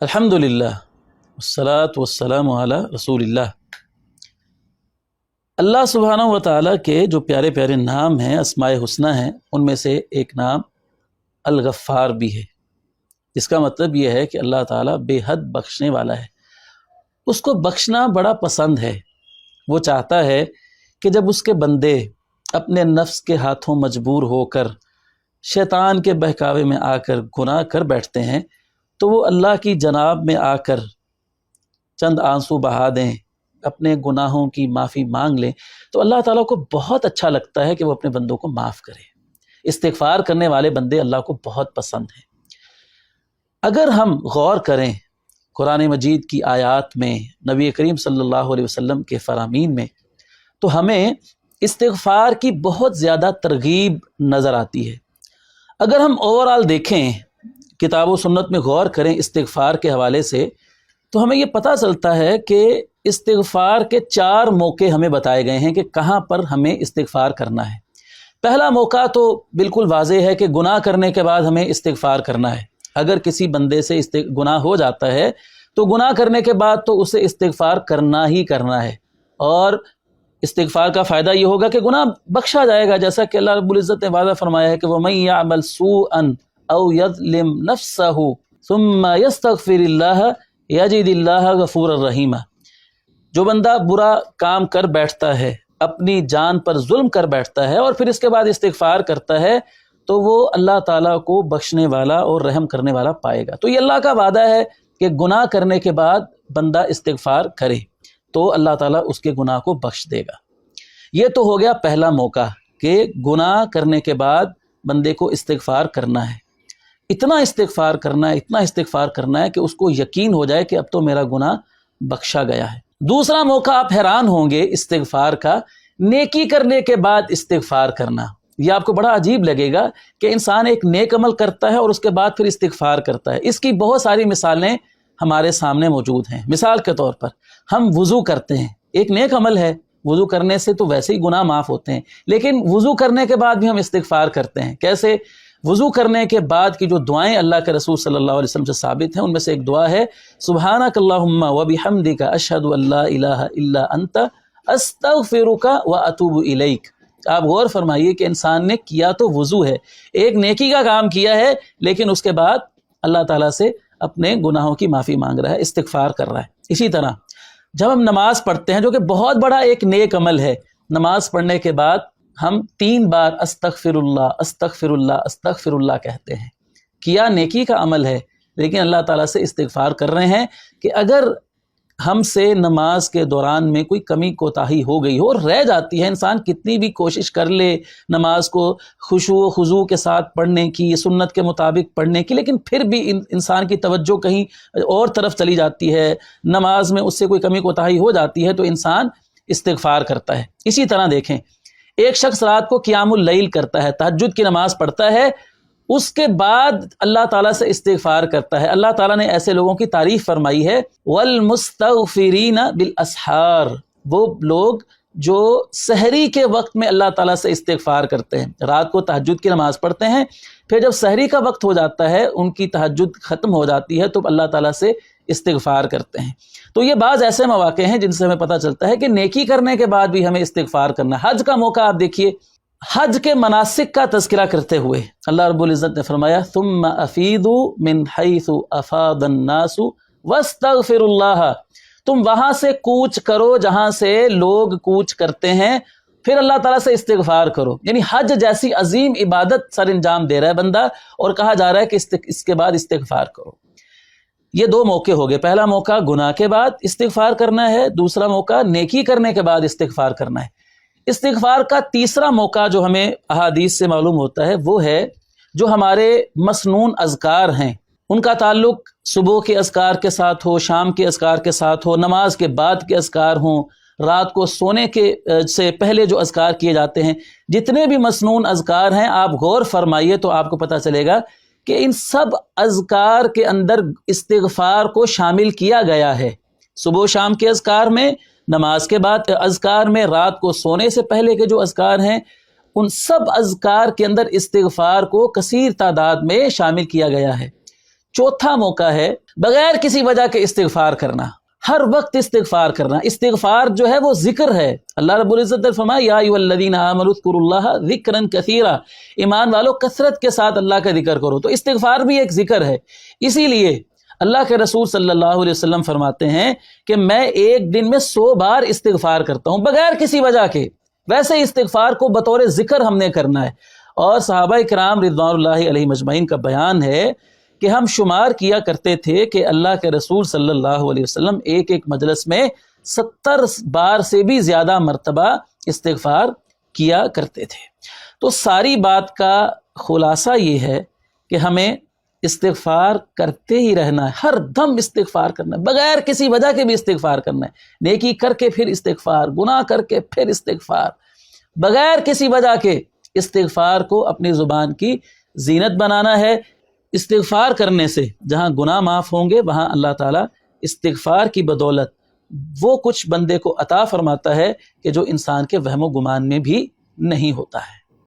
الحمدللہ والصلاة والسلام علی رسول اللہ۔ اللہ سبحانہ و تعالیٰ کے جو پیارے پیارے نام ہیں، اسماء حسنی ہیں، ان میں سے ایک نام الغفار بھی ہے، جس کا مطلب یہ ہے کہ اللہ تعالیٰ بے حد بخشنے والا ہے۔ اس کو بخشنا بڑا پسند ہے۔ وہ چاہتا ہے کہ جب اس کے بندے اپنے نفس کے ہاتھوں مجبور ہو کر شیطان کے بہکاوے میں آ کر گناہ کر بیٹھتے ہیں تو وہ اللہ کی جناب میں آ کر چند آنسو بہا دیں، اپنے گناہوں کی معافی مانگ لیں، تو اللہ تعالیٰ کو بہت اچھا لگتا ہے کہ وہ اپنے بندوں کو معاف کرے۔ استغفار کرنے والے بندے اللہ کو بہت پسند ہیں۔ اگر ہم غور کریں قرآن مجید کی آیات میں، نبی کریم صلی اللہ علیہ وسلم کے فرامین میں، تو ہمیں استغفار کی بہت زیادہ ترغیب نظر آتی ہے۔ اگر ہم اوورآل دیکھیں، کتاب و سنت میں غور کریں استغفار کے حوالے سے، تو ہمیں یہ پتہ چلتا ہے کہ استغفار کے 4 موقع ہمیں بتائے گئے ہیں کہ کہاں پر ہمیں استغفار کرنا ہے۔ پہلا موقع تو بالکل واضح ہے کہ گناہ کرنے کے بعد ہمیں استغفار کرنا ہے۔ اگر کسی بندے سے گناہ ہو جاتا ہے تو گناہ کرنے کے بعد تو اسے استغفار کرنا ہی کرنا ہے، اور استغفار کا فائدہ یہ ہوگا کہ گناہ بخشا جائے گا، جیسا کہ اللہ رب العزت نے وعدہ فرمایا ہے کہ وَمَن يَعْمَلْ سُوءًا أَوْ يَظْلِمْ نَفْسَهُ ثُمَّ يَسْتَغْفِرِ اللَّهَ يَجِدِ اللَّهَ غَفُورًا رَحِيمًا۔ جو بندہ برا کام کر بیٹھتا ہے، اپنی جان پر ظلم کر بیٹھتا ہے، اور پھر اس کے بعد استغفار کرتا ہے، تو وہ اللہ تعالیٰ کو بخشنے والا اور رحم کرنے والا پائے گا۔ تو یہ اللہ کا وعدہ ہے کہ گناہ کرنے کے بعد بندہ استغفار کرے تو اللہ تعالیٰ اس کے گناہ کو بخش دے گا۔ یہ تو ہو گیا پہلا موقع کہ گناہ کرنے کے بعد بندے کو استغفار کرنا ہے۔ اتنا استغفار کرنا ہے، اتنا استغفار کرنا ہے کہ اس کو یقین ہو جائے کہ اب تو میرا گناہ بخشا گیا ہے۔ دوسرا موقع آپ حیران ہوں گے استغفار کا، نیکی کرنے کے بعد استغفار کرنا۔ یہ آپ کو بڑا عجیب لگے گا کہ انسان ایک نیک عمل کرتا ہے اور اس کے بعد پھر استغفار کرتا ہے۔ اس کی بہت ساری مثالیں ہمارے سامنے موجود ہیں۔ مثال کے طور پر ہم وضو کرتے ہیں، ایک نیک عمل ہے، وضو کرنے سے تو ویسے ہی گناہ معاف ہوتے ہیں، لیکن وضو کرنے کے بعد بھی ہم استغفار کرتے ہیں۔ کیسے؟ وضو کرنے کے بعد کی جو دعائیں اللہ کے رسول صلی اللہ علیہ وسلم سے ثابت ہیں، ان میں سے ایک دعا ہے سبحانک اللہم وبحمدک اشہد ان لا الہ الا انت استغفرک واتوب الیک۔ آپ غور فرمائیے کہ انسان نے کیا تو وضو ہے، ایک نیکی کا کام کیا ہے، لیکن اس کے بعد اللہ تعالیٰ سے اپنے گناہوں کی معافی مانگ رہا ہے، استغفار کر رہا ہے۔ اسی طرح جب ہم نماز پڑھتے ہیں، جو کہ بہت بڑا ایک نیک عمل ہے، نماز پڑھنے کے بعد ہم 3 بار استغفر اللہ استغفر اللہ استغفر اللہ کہتے ہیں۔ کیا نیکی کا عمل ہے، لیکن اللہ تعالیٰ سے استغفار کر رہے ہیں کہ اگر ہم سے نماز کے دوران میں کوئی کمی کوتاہی ہو گئی ہو، اور رہ جاتی ہے، انسان کتنی بھی کوشش کر لے نماز کو خشوع و خضوع کے ساتھ پڑھنے کی، سنت کے مطابق پڑھنے کی، لیکن پھر بھی انسان کی توجہ کہیں اور طرف چلی جاتی ہے، نماز میں اس سے کوئی کمی کوتاہی ہو جاتی ہے، تو انسان استغفار کرتا ہے۔ اسی طرح دیکھیں، ایک شخص رات کو قیام اللیل کرتا ہے، تہجد کی نماز پڑھتا ہے، اس کے بعد اللہ تعالیٰ سے استغفار کرتا ہے۔ اللہ تعالیٰ نے ایسے لوگوں کی تعریف فرمائی ہے والمستغفرین بالاسحار، وہ لوگ جو سحری کے وقت میں اللہ تعالیٰ سے استغفار کرتے ہیں۔ رات کو تہجد کی نماز پڑھتے ہیں، پھر جب سحری کا وقت ہو جاتا ہے، ان کی تہجد ختم ہو جاتی ہے، تو اللہ تعالیٰ سے استغفار کرتے ہیں۔ تو یہ بعض ایسے مواقع ہیں جن سے ہمیں پتہ چلتا ہے کہ نیکی کرنے کے بعد بھی ہمیں استغفار کرنا ہے۔ حج کا موقع آپ دیکھیے، حج کے مناسک کا تذکرہ کرتے ہوئے اللہ رب العزت نے فرمایا ثم افیدوا من حیث افاض الناس واستغفروا اللہ، تم وہاں سے کوچ کرو جہاں سے لوگ کوچ کرتے ہیں، پھر اللہ تعالیٰ سے استغفار کرو۔ یعنی حج جیسی عظیم عبادت سر انجام دے رہا ہے بندہ، اور کہا جا رہا ہے کہ اس کے بعد استغفار کرو۔ یہ 2 موقع ہو گئے، پہلا موقع گناہ کے بعد استغفار کرنا ہے، دوسرا موقع نیکی کرنے کے بعد استغفار کرنا ہے۔ استغفار کا تیسرا موقع جو ہمیں احادیث سے معلوم ہوتا ہے، وہ ہے جو ہمارے مسنون اذکار ہیں، ان کا تعلق صبح کے اذکار کے ساتھ ہو، شام کے اذکار کے ساتھ ہو، نماز کے بعد کے اذکار ہوں، رات کو سونے کے سے پہلے جو اذکار کیے جاتے ہیں، جتنے بھی مسنون اذکار ہیں، آپ غور فرمائیے تو آپ کو پتہ چلے گا کہ ان سب اذکار کے اندر استغفار کو شامل کیا گیا ہے۔ صبح و شام کے اذکار میں، نماز کے بعد اذکار میں، رات کو سونے سے پہلے کے جو اذکار ہیں، ان سب اذکار کے اندر استغفار کو کثیر تعداد میں شامل کیا گیا ہے۔ چوتھا موقع ہے بغیر کسی وجہ کے استغفار کرنا، ہر وقت استغفار کرنا۔ استغفار جو ہے وہ ذکر ہے۔ اللہ رب العزت نے فرمایا یا ایھا الذین آمنوا اذکروا اللہ ذکرا کثیرا، ایمان والو کثرت کے ساتھ اللہ کا ذکر کرو۔ تو استغفار بھی ایک ذکر ہے۔ اسی لیے اللہ کے رسول صلی اللہ علیہ وسلم فرماتے ہیں کہ میں ایک دن میں 100 بار استغفار کرتا ہوں بغیر کسی وجہ کے۔ ویسے استغفار کو بطور ذکر ہم نے کرنا ہے۔ اور صحابہ کرام رضوان اللہ علیہم اجمعین کا بیان ہے کہ ہم شمار کیا کرتے تھے کہ اللہ کے رسول صلی اللہ علیہ وسلم ایک ایک مجلس میں 70 بار سے بھی زیادہ مرتبہ استغفار کیا کرتے تھے۔ تو ساری بات کا خلاصہ یہ ہے کہ ہمیں استغفار کرتے ہی رہنا ہے، ہر دم استغفار کرنا ہے، بغیر کسی وجہ کے بھی استغفار کرنا ہے۔ نیکی کر کے پھر استغفار، گناہ کر کے پھر استغفار، بغیر کسی وجہ کے استغفار کو اپنی زبان کی زینت بنانا ہے۔ استغفار کرنے سے جہاں گناہ معاف ہوں گے وہاں اللہ تعالیٰ استغفار کی بدولت وہ کچھ بندے کو عطا فرماتا ہے کہ جو انسان کے وہم و گمان میں بھی نہیں ہوتا ہے۔